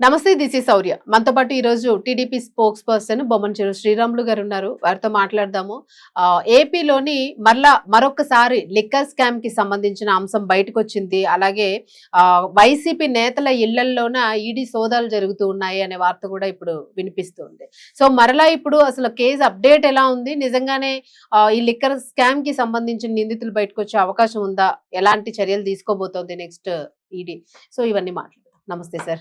నమస్తే, దిస్ ఈ శౌర్య. మనతో పాటు ఈరోజు టీడీపీ స్పోక్స్ పర్సన్ బొమ్మనచెరు శ్రీరాములు గారు ఉన్నారు. వారితో మాట్లాడదాము. ఏపీలోని మరొకసారి లిక్కర్ స్కామ్ కి సంబంధించిన అంశం బయటకు వచ్చింది. అలాగే వైసీపీ నేతల ఇళ్లల్లోన ఈడీ సోదాలు జరుగుతూ ఉన్నాయి అనే వార్త కూడా ఇప్పుడు వినిపిస్తుంది. సో మరలా ఇప్పుడు అసలు కేసు అప్డేట్ ఎలా ఉంది? నిజంగానే ఈ లిక్కర్ స్కామ్ కి సంబంధించిన నిందితులు బయటకు వచ్చే అవకాశం ఉందా? ఎలాంటి చర్యలు తీసుకోబోతోంది నెక్స్ట్ ఈడీ? సో ఇవన్నీ మాట్లాడదాం. నమస్తే సార్.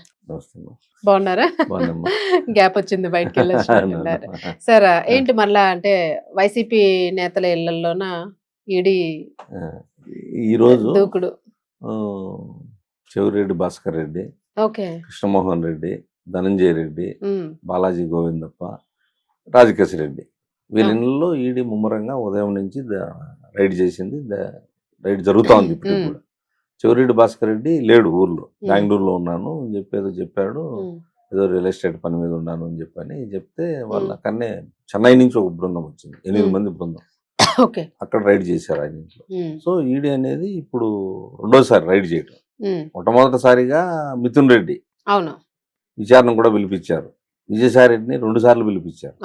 బాగున్నారా? గ్యాప్ వచ్చింది, బయటకు వెళ్ళొచ్చున్నారు సార్. ఏంటి మళ్ళా అంటే వైసీపీ నేతల ఇళ్లలోన ఈడీ ఈరోజు దూకుడు? చెవిరెడ్డి భాస్కర్ రెడ్డి, ఓకే, కృష్ణమోహన్ రెడ్డి, ధనంజయ రెడ్డి, బాలాజీ గోవిందప్ప, రాజకేశ్ రెడ్డి వీళ్ళలో ఈడీ ముమ్మరంగా ఉదయం నుంచి రైడ్ చేసింది. రైడ్ జరుగుతూ ఉంది ఇప్పుడు కూడా. చెవిరెడ్డి భాస్కర్ రెడ్డి లేడు ఊర్లో, బెంగళూరులో ఉన్నాను చెప్పేదో చెప్పాడు. ఏదో రియల్ ఎస్టేట్ పని మీద ఉన్నాను అని చెప్తే వాళ్ళ కన్నే చెన్నై నుంచి ఒక బృందం వచ్చింది, 8 మంది బృందం. అక్కడ రైడ్ చేశారు ఆయన ఇంట్లో. సో ఈడీ అనేది ఇప్పుడు రెండోసారి రైడ్ చేయడం. మొట్టమొదటిసారిగా మిథున్ రెడ్డి విచారణ కూడా పిలిపించారు. విజయసాయి రెడ్డిని 2 సార్లు పిలిపించారు.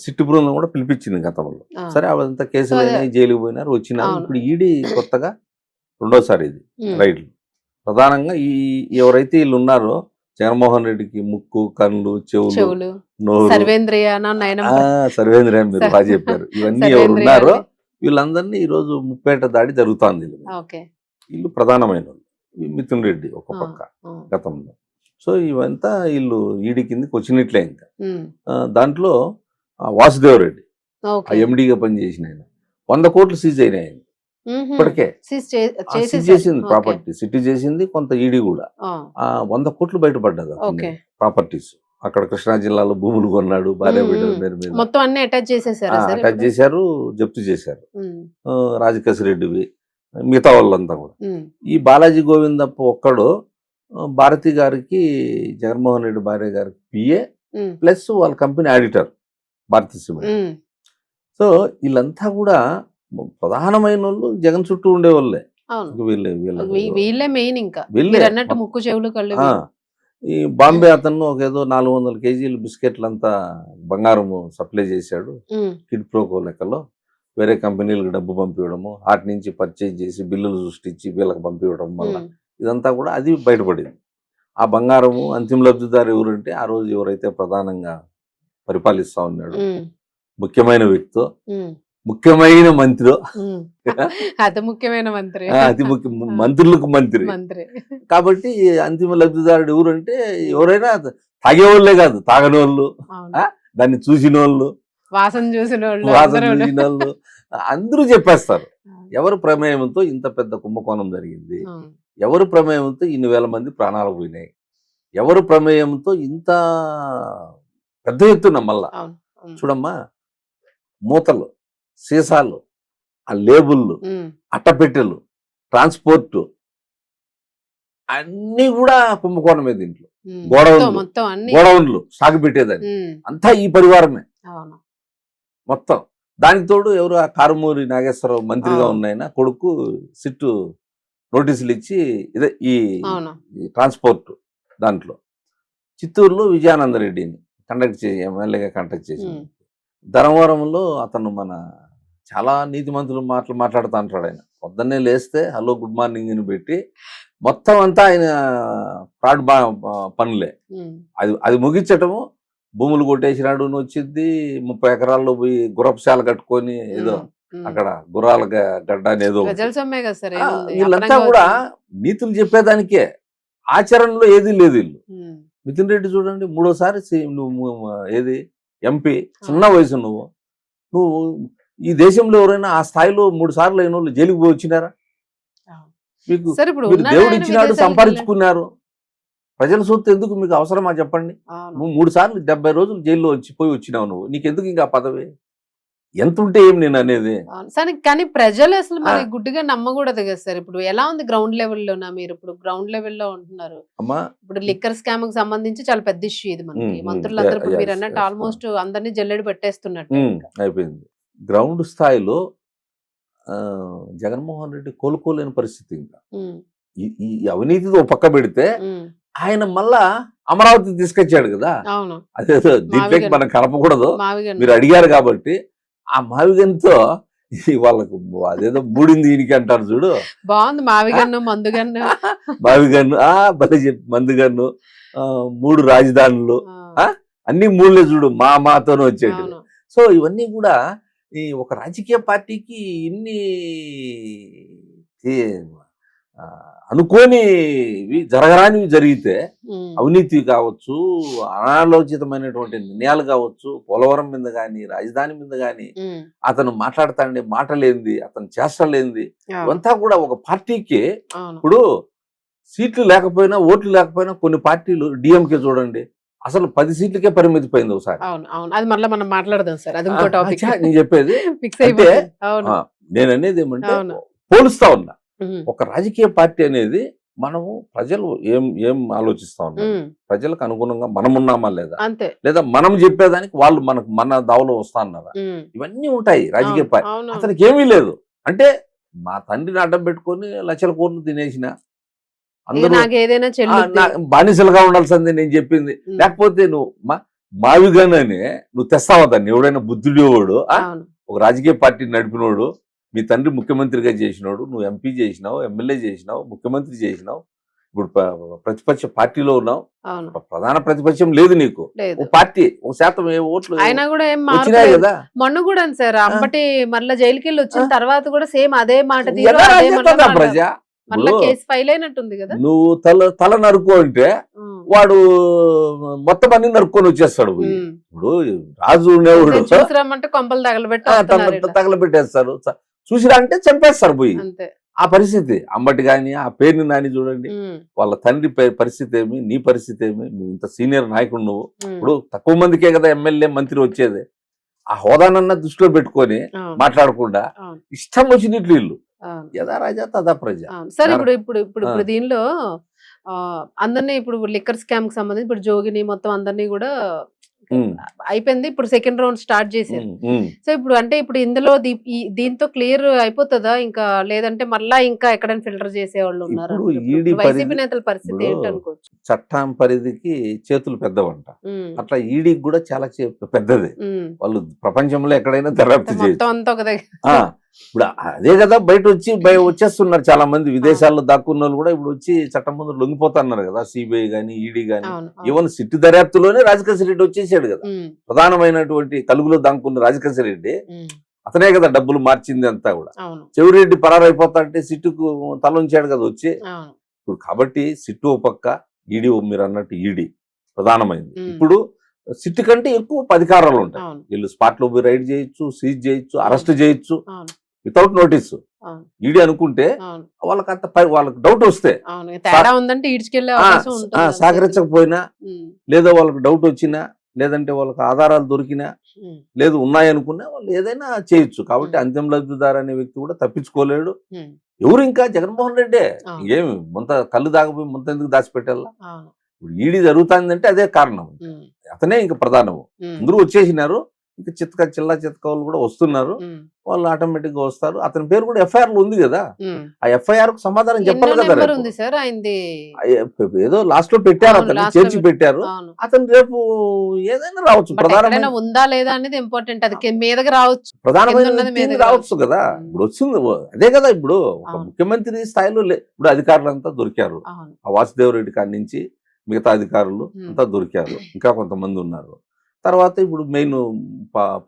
సిట్టు బృందం కూడా పిలిపించింది గతంలో. సరే అవంతా కేసులు అయినాయి, జైలుకి పోయినారు, వచ్చినారు. ఇప్పుడు ఈడీ కొత్తగా రెండోసారి ఇది రైడ్లు. ప్రధానంగా ఎవరైతే వీళ్ళు ఉన్నారో జగన్మోహన్ రెడ్డికి ముక్కు, కళ్ళు, చెవులు, నోరు, సర్వేంద్రియ మీరు బాగా చెప్పారు. ఇవన్నీ ఎవరు ఉన్నారో వీళ్ళందరినీ ఈ రోజు ముప్పేట దాడి జరుగుతుంది. వీళ్ళు ప్రధానమైన మిథున్ రెడ్డి ఒక పక్క గతంలో. సో ఇవంతా వీళ్ళు ఈడీ కిందకి వచ్చినట్లే. ఇంకా దాంట్లో వాసుదేవ్ రెడ్డి ఎండీగా పనిచేసిన ఆయన 100 కోట్లు సీజ్ అయినాయి. ఇప్పటికే సీజ్ చేసింది ప్రాపర్టీ, సిటీ చేసింది కొంత. ఈడీ కూడా 100 కోట్లు బయటపడ్డది ప్రాపర్టీస్. అక్కడ కృష్ణా జిల్లాలో భూములు కొన్నాడు, భార్య బిడ్డల పేరు మీద మొత్తం అన్ని అటాచ్ చేశారు, జప్తు చేశారు. రాజకేశ్ రెడ్డివి, మిగతా వాళ్ళంతా కూడా. ఈ బాలాజీ గోవిందప్ప ఒక్కడు భారతి గారికి, జగన్మోహన్ రెడ్డి భార్య గారికి పిఏ ప్లస్ వాళ్ళ company auditor Bharathi cement. So వీళ్ళంతా కూడా ప్రధానమైన వాళ్ళు జగన్ చుట్టూ ఉండేవాళ్ళే. వీళ్ళే మెయిన్. ఇంకా ముక్కు, చెవులు, కళ్ళు. ఈ బాంబే అతను ఒక ఏదో 400 కేజీలు బిస్కెట్లు అంతా బంగారం సప్లై చేశాడు కిడ్ ప్రోకో లెక్కలో. వేరే కంపెనీలకు డబ్బు పంపించడము, వాటి నుంచి పర్చేజ్ చేసి బిల్లులు సృష్టించి వీళ్ళకి పంపించడం వల్ల ఇదంతా కూడా అది బయటపడింది. ఆ బంగారము అంతిమ లబ్ధిదారు ఎవరంటే ఆ రోజు ఎవరైతే ప్రధానంగా పరిపాలిస్తా ఉన్నాడు, ముఖ్యమైన వ్యక్తో, ముఖ్యమైన మంత్రి, అతి ముఖ్యమైన మంత్రి, మంత్రులకు మంత్రి కాబట్టి అంతిమ లబ్ధిదారుడు ఎవరంటే ఎవరైనా తాగేవాళ్లే కాదు, తాగని వాళ్ళు, దాన్ని చూసిన వాళ్ళు, వాసన చూసిన వాళ్ళు అందరూ చెప్పేస్తారు. ఎవరు ప్రమేయంతో ఇంత పెద్ద కుంభకోణం జరిగింది, ఎవరు ప్రమేయంతో ఇన్ని వేల మంది ప్రాణాలు పోయినాయి, ఎవరు ప్రమేయంతో ఇంత పెద్ద ఎత్తున మళ్ళా చూడమ్మా, మూతలు, సీసాలు, ఆ లేబుల్లు, అట్టపెట్టెలు, ట్రాన్స్పోర్ట్ అన్ని కూడా కుంభకోణమే. దీంట్లో గోడౌన్లు సాగు పెట్టేదాన్ని అంతా ఈ పరివారమే మొత్తం. దానికి తోడు ఎవరు ఆ కారుమూరి నాగేశ్వరరావు మంత్రిగా ఉన్నాయన కొడుకు సిట్టు నోటీసులు ఇచ్చి ఇదే ఈ ట్రాన్స్పోర్ట్ దాంట్లో చిత్తూరులో విజయానందరెడ్డిని ఎమ్మెల్యేగా కండక్ట్ చేసి, ధర్మవరంలో అతను మన చాలా నీతిమంతులు మాట్లాడుతూ అంటాడు. ఆయన పొద్దున్నే లేస్తే హలో గుడ్ మార్నింగ్ అని పెట్టి మొత్తం అంతా ఆయన ఫ్రాడ్ పనులే. అది ముగించటము, భూములు కొట్టేసినాడు వచ్చింది, 30 ఎకరాల్లో పోయి గుర్రపుశాల కట్టుకొని ఏదో అక్కడ గుర్రాల గడ్డ అనేదో. వీళ్ళంతా కూడా నీతులు చెప్పేదానికే, ఆచరణలో ఏది లేదు వీళ్ళు. మిథున్ రెడ్డి చూడండి, 3వసారి నువ్వు ఏది ఎంపీ, చిన్న వయసు నువ్వు ఈ దేశంలో ఎవరైనా ఆ స్థాయిలో 3 సార్లు అయిన వాళ్ళు జైలుకి పోయి వచ్చినారా? మీకు దేవుడు ఇచ్చినాడు, సంపాదించుకున్నారు. ప్రజల సొత్తు ఎందుకు మీకు అవసరమా చెప్పండి? నువ్వు 3 సార్లు 70 రోజులు జైల్లో పోయి వచ్చినావు, నువ్వు నీకెందుకు ఇంకా పదవి? ఎంత ఉంటే ఏం నేను అనేది. కానీ ప్రజలు అసలు మరి గుడ్డిగా నమ్మకూడదు కదా సార్. ఇప్పుడు ఎలా ఉంది గ్రౌండ్ లెవెల్లోనా? మీరు ఇప్పుడు గ్రౌండ్ లెవెల్లో ఉంటున్నారు. ఇప్పుడు లిక్కర్ స్కామ్ కి సంబంధించి చాలా పెద్ద ఇష్యూ ఇది మనకి. మంత్రులందరూ ఇప్పుడు మీరు అన్నట్టు ఆల్మోస్ట్ అందరినీ జల్లెడి పెట్టేస్తున్నట్టు అయిపోయింది. గ్రౌండ్ స్థాయిలో జగన్మోహన్ రెడ్డి కోలుకోలేని పరిస్థితి. ఇంకా ఈ అవినీతితో పక్క పెడితే ఆయన మళ్ళా అమరావతి తీసుకొచ్చాడు కదా, అవును అదేదో దీంట్లోకి మావిగన్ మనం కలపకూడదు, మావిగన్ మీరు అడిగారు కాబట్టి ఆ మావిగన్తో వాళ్ళకు అదేదో బూడింది ఈయనకి అంటారు చూడు, బాగుంది మావిగన్ను మందుగన్ను మావిగన్ను భలే చెప్పి మందుగన్ను, 3 రాజధానులు, ఆ, అన్ని మూడులే చూడు మాతోనే వచ్చేటి. అవును సో ఇవన్నీ కూడా ఈ ఒక రాజకీయ పార్టీకి ఇన్ని ఈ, ఆ, అనుకోనివి జరగరానివి జరిగితే, ఉమ్, అవినీతి కావచ్చు, అనాలోచితమైనటువంటి నిర్ణయాలు కావచ్చు, పోలవరం మీద కానీ రాజధాని మీద కానీ ఉమ్, అతను మాట్లాడతాండే మాటలేంది, అతను చేష్టలేంది, అవును ఇవంతా కూడా ఒక పార్టీకి. అవును ఇప్పుడు సీట్లు లేకపోయినా ఓట్లు లేకపోయినా కొన్ని పార్టీలు డిఎంకే చూడండి అసలు 10 సీట్లకే పరిమితిపోయింది ఒకసారి. అవును అవును అది మళ్ళీ మనం మాట్లాడదాం సార్, అది ఇంకో టాపిక్ నేను చెప్పేది ఫిక్స్ అంటే అయిపోతుంది. అవును నేను అనేది ఏమంటే అవును పోలుస్తా ఉన్నా. ఉమ్, ఒక రాజకీయ పార్టీ అనేది మనము ప్రజలు ఏం ఏం ఆలోచిస్తా ఉన్నారు, ఉమ్, ప్రజలకు అనుగుణంగా మనం ఉన్నామా లేదా, అంతే లేదా మనం చెప్పేదానికి వాళ్ళు మనకు మన దావలో వస్తా అన్నారా, ఉమ్, ఇవన్నీ ఉంటాయి రాజకీయ అవును పార్టీ. అవును అతనికి ఏమీ లేదు అంటే మా తండ్రిని అడ్డం పెట్టుకొని లక్షల కోట్లు తినేసిన ఇక అందరూ నాకు ఏదైనా చెల్లుద్ది. బానిసలుగా ఉండాల్సిందే నేను చెప్పింది. ఉమ్, లేకపోతే నువ్వు మావిగానే నువ్వు తెస్తావా దాన్ని, ఎవడైనా బుద్ధుడేవాడు అవును ఒక రాజకీయ పార్టీని నడిపినోడు, మీ తండ్రి ముఖ్యమంత్రిగా చేసినోడు, నువ్వు ఎంపీ చేసినావు, ఎమ్మెల్యే చేసినావు, ముఖ్యమంత్రి చేసినావు, ఇప్పుడు ప్రతిపక్ష పార్టీలో ఉన్నావు, అవును ప్రధాన ప్రతిపక్షం లేదు నీకు, లేదు ఓ పార్టీ 1% ఓట్లు అయినా కూడా ఏం మార్పు వచ్చినాయి లేదు. కదా. మొన్న కూడా సార్ అంబటి మళ్ళా జైలుకి వెళ్ళి వచ్చిన తర్వాత కూడా సేమ్ అదే మాట తీరు, ఎలా అదే రాజేస్తుందా ప్రజ? మళ్ళా ఇప్పుడు కేసు ఫైల్ అయినట్టుంది కదా. నువ్వు తల నరుకో అంటే ఉమ్, వాడు మొత్తం అన్ని నరుక్కొని వచ్చేస్తాడు పోయి. ఉమ్. ఇప్పుడు రాజు ఉండేవాడు నేను చూసి రమ్మంటే కొంపలు తగలబెట్టి వస్తున్నారు ఇలా. తగలబెట్టేస్తారు, చూసిరా అంటే చంపేస్తారు పోయి. అంతే ఆ పరిస్థితి అంబటి గాని ఆ పేరుని నాని చూడండి, ఉమ్, వాళ్ళ తండ్రి పరిస్థితి ఏమి, నీ పరిస్థితి ఏమి, నువ్వు ఇంత సీనియర్ నాయకుడు నువ్వు, ఉమ్, ఇప్పుడు తక్కువ మందికే కదా ఎమ్మెల్యే మంత్రి వచ్చేది, ఆ హోదానన్నా దృష్టిలో పెట్టుకొని అవును మాట్లాడకుండా అవును ఇష్టం వచ్చినట్లు వీళ్ళు అవును యథా రాజా తదా ప్రజ. అవును సార్. ఆ, ఇప్పుడు ఇప్పుడు ఇప్పుడు ఇప్పుడు దీనిలో అందరినీ ఇప్పుడు లిక్కర్ స్కామ్ కి సంబంధించి ఇప్పుడు జోగిని మొత్తం అందరినీ కూడా ఉమ్, అయిపోయింది. ఇప్పుడు సెకండ్ రౌండ్ స్టార్ట్ చేశారు. ఉమ్. సో ఇప్పుడు అంటే ఇప్పుడు ఇందులో దీంతో క్లియర్ అయిపోతుందా ఇంకా, లేదంటే మళ్ళా ఇంకా ఎక్కడైనా ఫిల్టర్ చేసేవాళ్ళు ఉన్నారు? ఇప్పుడు ఈడీ వైసీపీ నేతల పరిస్థితి ఇప్పుడు ఏంటి అనుకోవచ్చు? చట్టం పరిధికి చేతులు పెద్దవంట, ఉమ్, అట్లా ఈడీకి కూడా చాలా పెద్దది. ఉమ్. వాళ్ళు ప్రపంచంలో ఎక్కడైనా దర్యాప్తు మొత్తం చేయొచ్చు. అంతా ఒక దగ్గర. ఆ, ఇప్పుడు అదే కదా బయట వచ్చేస్తున్నారు చాలా మంది, విదేశాల్లో దాక్కున్న వాళ్ళు కూడా ఇప్పుడు వచ్చి చట్టం ముందు లొంగిపోతున్నారు కదా, సిబిఐ గానీ ఈడీ గానీ. అవును ఈవెన్ సిట్టు దర్యాప్తులోనే రాజకేశ్వర రెడ్డి వచ్చేసాడు కదా, ఉమ్, ప్రధానమైనటువంటి కలుగులో దాక్కున్న రాజకేశ్వర రెడ్డి, ఉమ్, అతనే కదా డబ్బులు మార్చింది అంతా కూడా. అవును చెవిరెడ్డి పరారైపోతా అంటే సిట్టుకు తల ఉంచాడు కదా వచ్చి. అవును ఇప్పుడు కాబట్టి సిట్టు ఓ పక్క, ఈడీ మీరు అన్నట్టు ఈడీ ప్రధానమైంది. ఉమ్, ఇప్పుడు సిట్టు కంటే ఎక్కువ అధికారాలు ఉంటాయి. అవును వీళ్ళు స్పాట్ లో పోయి రైడ్ చేయొచ్చు, సీజ్ చేయొచ్చు, అరెస్ట్ చేయొచ్చు అవును వితౌట్ నోటీస్. అవును ఈడీ అనుకుంటే అవును వాళ్ళకి అంత వాళ్ళకి డౌట్ వస్తే అవును తేడా ఉందంటే ఈడ్చుకెళ్లే అవకాశం ఉంటుంది అంతే. సహకరించకపోయినా, ఉమ్, లేదా వాళ్ళకి డౌట్ వచ్చినా, లేదంటే వాళ్ళకి ఆధారాలు దొరికినా, ఉమ్, లేదు ఉన్నాయనుకున్నా వాళ్ళు ఏదైనా చేయొచ్చు. కాబట్టి ఉమ్. అంతిమ లబ్ధిదారు అనే వ్యక్తి కూడా తప్పించుకోలేడు. ఉమ్, ఎవరు ఇంకా జగన్మోహన్ రెడ్డే. అవును ఇంకేమి ముంత కళ్ళు దాకపోయి ముంత ఎందుకు దాచిపెట్టాలా? అవును ఇప్పుడు ఈడీ జరుగుతుందంటే అదే కారణం, ఉమ్, అతనే ఇంక ప్రధానము. ఉమ్, అందరూ వచ్చేసినారు, ఇంకా చిల్లా చితకవులు కూడా వస్తున్నారు, ఉమ్, వాళ్ళు ఆటోమేటిక్ గా వస్తారు. అతని పేరు కూడా ఎఫ్ఐఆర్ లో ఉంది కదా, ఉమ్. ఆ ఎఫ్ఐఆర్ కు సమాధానం ఎన్నో చెప్పాలి కదా నెంబర్ రేపు. ఉంది సార్ ఆయనది? ఏదో లాస్ట్ లో పెట్టారు, అవును, అతన్ని last లో చేర్చి పెట్టారు. అవును అతను రేపు ఏదైనా రావచ్చు, బట్ ప్రధానమైన ఎక్కడైనా ఉందా లేదా అనేది ఇంపార్టెంట్. అది మీదకి రావచ్చు, ప్రధానమైన కింద ఉన్నది వ్యక్తి మీదకి రావచ్చు రావచ్చు. కదా. ఉమ్, ఇప్పుడు వచ్చింది అదే కదా, ఇప్పుడు ఒక అవును ముఖ్యమంత్రి స్థాయిలో ఇప్పుడు అధికారులంతా దొరికారు, అవును ఆ వాసుదేవ రెడ్డి కాడి నుంచి మిగతా అధికారులు ఉమ్, అంతా దొరికారు, ఇంకా కొంతమంది ఉన్నారు. తర్వాత ఇప్పుడు మెయిన్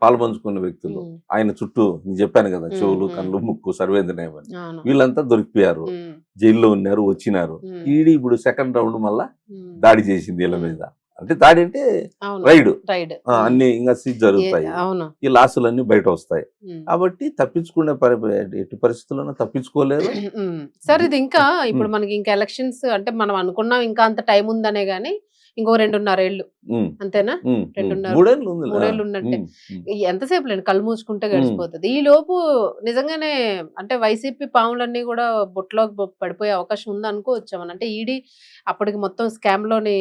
పాల్పంచుకున్న వ్యక్తులు ఉమ్, ఆయన చుట్టూ నేను చెప్పాను కదా, ఉమ్, చెవులు ఉమ్, కళ్ళు ముక్కు సర్వేంద్రనేమని, అవును వీళ్ళంతా దొరికిపోయారు, ఉమ్, జైల్లో ఉన్నారు, వచ్చినారు. ఉమ్, ఈడీ ఇప్పుడు సెకండ్ రౌండ్ మళ్ళా ఉమ్, దాడి చేసింది వీళ్ళ ఉమ్. మీద. అంటే దాడి అంటే అవును రైడ్, రైడ్. అన్ని ఇంకా సీజ్ జరుగుతాయి, అవును ఈ లాసులన్నీ బయట వస్తాయి. ఉమ్. కాబట్టి తప్పించుకునే ఎట్టి పరిస్థితుల్లోనూ తప్పించుకోలేరు. ఉమ్. సార్ ఇది ఇంకా ఉమ్, ఇప్పుడు మనకి ఇంకా ఎలక్షన్స్ అంటే మనం అనుకున్నాం ఇంకా అంత టైం ఉందనే గానీ ఇంకో 2.5 ఏళ్ళు ఉమ్, అంతేనా? ఉమ్, 2.5 మూడేళ్ళు ఉంది. 3 ఏళ్ళు ఉన్నట్టే. ఉమ్, ఉమ్, ఎంతసేపు లేండి, కళ్ళు మూసుకుంటే ఉమ్, గడిచిపోతుంది. ఈ లోపు నిజంగానే అంటే వైసీపీ పాములన్నీ కూడా బుట్టలో పడిపోయే అవకాశం ఉంది అనుకోవచ్చా మనం? అంటే ఈడీ అప్పటికి మొత్తం స్కామ్ లోని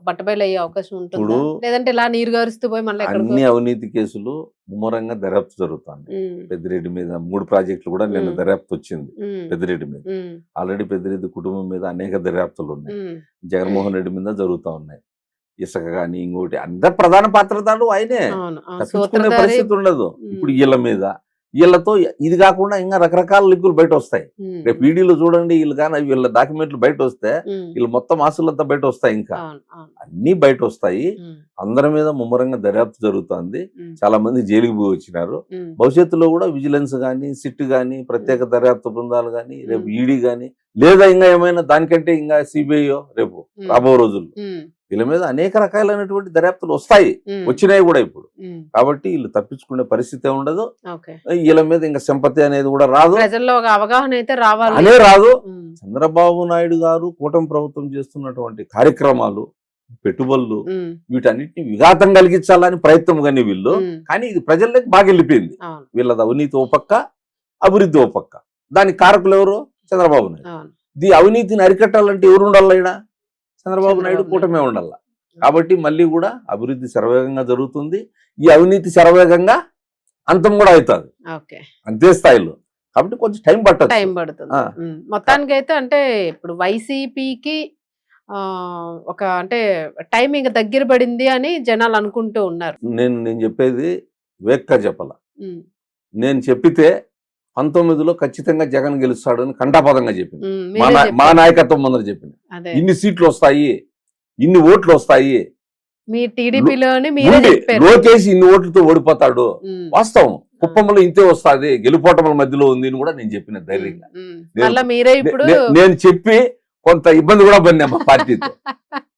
బట్టబయలు అయ్యే అవకాశం ఉంటుందా ఇప్పుడు లేదంటే ఇలా నీరు గారుస్తూ పోయి మళ్ళీ ఎక్కడికో అన్ని అవినీతి కేసులు ముమ్మరంగా దర్యాప్తు జరుగుతుంది. పెద్దిరెడ్డి మీద 3 ప్రాజెక్టులు కూడా నిన్న దర్యాప్తు వచ్చింది. పెద్దిరెడ్డి మీద ఆల్రెడీ పెద్దిరెడ్డి కుటుంబం మీద అనేక దర్యాప్తులు ఉన్నాయి. జగన్మోహన్ రెడ్డి మీద జరుగుతా ఉన్నాయి. ఇసుక కానీ ఇంకోటి అంత ప్రధాన పాత్రధారులు ఆయనే, తప్పించుకునే పరిస్థితి ఉండదు. ఇప్పుడు వీళ్ళతో ఇది కాకుండా ఇంకా రకరకాల లింకులు బయట వస్తాయి. రేపు వీడియోలో చూడండి, వీళ్ళు కానీ వీళ్ళ డాక్యుమెంట్లు బయట వస్తే వీళ్ళు మొత్తం ఆస్తులంతా బయట వస్తాయి. ఇంకా అన్ని బయట వస్తాయి. అందరి మీద ముమ్మరంగా దర్యాప్తు జరుగుతుంది. చాలా మంది జైలుకి పోయి వచ్చినారు. భవిష్యత్తులో కూడా విజిలెన్స్ గానీ, సిట్ గానీ, ప్రత్యేక దర్యాప్తు బృందాలు గానీ, రేపు ఈడీ గానీ, లేదా ఇంకా ఏమైనా దానికంటే ఇంకా సిబిఐ రేపు రాబో రోజుల్లో వీళ్ళ మీద అనేక రకాలైనటువంటి దర్యాప్తులు వస్తాయి, వచ్చినాయి కూడా ఇప్పుడు. కాబట్టి వీళ్ళు తప్పించుకునే పరిస్థితి ఉండదు. వీళ్ళ మీద ఇంకా సింపతి అనేది కూడా రాదు, ప్రజల్లో ఒక అవగాహన అయితే రావాలి అనే రాదు. చంద్రబాబు నాయుడు గారు కూటమి ప్రభుత్వం చేస్తున్నటువంటి కార్యక్రమాలు, పెట్టుబడులు, వీటన్నిటిని విఘాతం కలిగించాలని ప్రయత్నం కానీ వీళ్ళు, కానీ ఇది ప్రజల్లోకి బాగా వెళ్ళిపోయింది. వీళ్ళది అవినీతి ఓ పక్క, అభివృద్ధి ఓ పక్క. దానికి కారకులు ఎవరు? చంద్రబాబు నాయుడు. ఈ అవినీతిని అరికట్టాలంటే ఎవరు ఉండాలి? ఈడ చంద్రబాబు నాయుడు, కూటమే ఉండాల. కాబట్టి మళ్ళీ కూడా అభివృద్ధి శరవేగంగా జరుగుతుంది. ఈ అవినీతి శరవేగంగా అంతం కూడా అవుతుంది అంతే స్థాయిలో. కాబట్టి కొంచెం టైం పడుతుంది. మొత్తానికి అయితే అంటే ఇప్పుడు వైసీపీకి ఒక అంటే టైం ఇంకా దగ్గర పడింది అని జనాలు అనుకుంటూ ఉన్నారు. నేను చెప్పేది వేక్క చెప్పాల. నేను చెప్పితే 19లో ఖచ్చితంగా జగన్ గెలుస్తాడు అని కంఠాపదంగా చెప్పింది. మా నాయకత్వం ముందర చెప్పింది. ఇన్ని సీట్లు వస్తాయి, ఇన్ని ఓట్లు వస్తాయి, లోకేష్ ఇన్ని ఓట్లతో ఓడిపోతాడు, వాస్తవం కుప్పంలో ఇంతే వస్తాది, గెలుపోటముల మధ్యలో ఉంది అని కూడా నేను చెప్పిన ధైర్యంగా. నేను చెప్పి కొంత ఇబ్బంది కూడా పడినా మా పార్టీతో,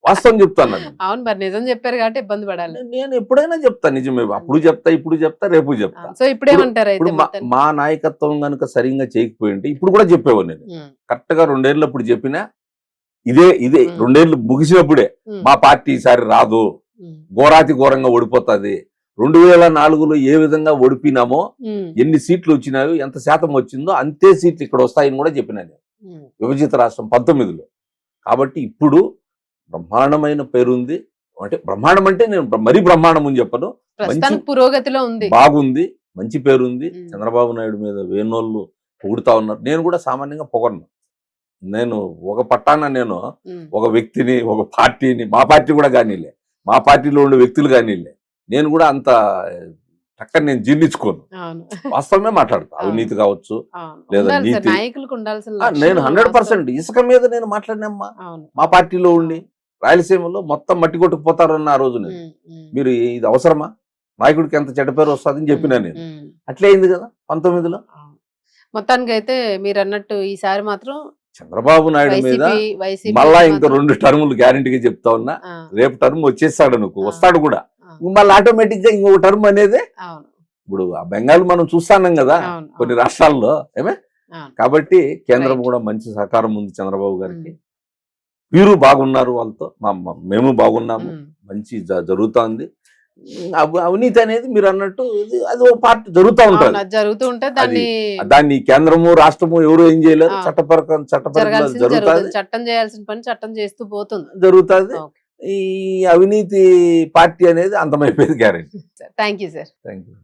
వాస్తవం చెప్తాను. అవును, మరి నిజం చెప్పారు కాబట్టి ఇబ్బంది పడాలి. నేను ఎప్పుడైనా చెప్తా నిజమే, అప్పుడు చెప్తా, ఇప్పుడు చెప్తా, రేపు చెప్తా. సో ఇప్పుడేమంటారు? ఇప్పుడు మా నాయకత్వం కనుక సరిగ్గా చేయకపోయింటే ఇప్పుడు కూడా చెప్పేవాడు. నేను కరెక్ట్ గా 2 ఏళ్ళు అప్పుడు చెప్పినా ఇదే 2 ఏళ్ళు ముగిసినప్పుడే మా పార్టీ ఈసారి రాదు, ఘోరాతి ఘోరంగా ఓడిపోతుంది. 2004లో ఏ విధంగా ఓడిపోయినామో, ఎన్ని సీట్లు వచ్చినాయో, ఎంత శాతం వచ్చిందో అంతే సీట్లు ఇక్కడ వస్తాయని కూడా చెప్పినా నేను విభజిత రాష్ట్రం 19లో. కాబట్టి ఇప్పుడు బ్రహ్మాండమైన పేరుంది. అంటే బ్రహ్మాండం అంటే నేను మరీ బ్రహ్మాండం అని చెప్పను, పురోగతిలో ఉంది, బాగుంది, మంచి పేరుంది. చంద్రబాబు నాయుడు మీద వేణోళ్ళు పొగుడుతా ఉన్నారు. నేను కూడా సామాన్యంగా పొగడను. నేను ఒక పట్టాన నేను ఒక వ్యక్తిని, ఒక పార్టీని, మా పార్టీ కూడా కానీలే, మా పార్టీలో ఉండే వ్యక్తులు కానీలే, నేను కూడా అంత చక్కగా నేను జీర్ణించుకోను, వాస్తవమే మాట్లాడతా. అవినీతి కావచ్చు లేదా నీతి, నేను 100% ఇసుక మీద నేను మాట్లాడినమ్మా. మా పార్టీలో ఉండి రాయలసీమలో మొత్తం మట్టి కొట్టుకుపోతారన్న ఆ రోజు నేను, మీరు ఇది అవసరమా, నాయకుడికి ఎంత చెడ్డ పేరు వస్తుందని చెప్పినా నేను. అట్లే అయింది కదా 19లో. మొత్తానికి అయితే మీరు అన్నట్టు ఈసారి మాత్రం చంద్రబాబు నాయుడు మీద మళ్ళా ఇంకా 2 టర్ములు గ్యారెంటీగా చెప్తా ఉన్నా. రేపు టర్మ్ వచ్చేస్తాడు, నువ్వు వస్తాడు కూడా, మళ్ళీ ఆటోమేటిక్ గా ఇంకొక టర్మ్ అనేది. ఇప్పుడు ఆ బెంగాల్ మనం చూస్తాన్నాం కదా కొన్ని రాష్ట్రాల్లో ఏమే. కాబట్టి కేంద్రం కూడా మంచి సహకారం ఉంది చంద్రబాబు గారికి. వీరు బాగున్నారు, వాళ్ళతో మేము బాగున్నాము, మంచి జరుగుతోంది. అవినీతి అనేది మీరు అన్నట్టు అది ఒక పార్ట్ జరుగుతూ ఉంటుంది. దాన్ని కేంద్రము రాష్ట్రము ఎవరు ఏం చేయలేరు, చట్టపరంగా జరుగుతుంది. చట్టం చేయాల్సిన పని చట్టం చేస్తూ పోతుంది, జరుగుతుంది. ఈ అవినీతి పార్టీ అనేది అంతమైపోయింది guarantee. Thank you sir. Thank you.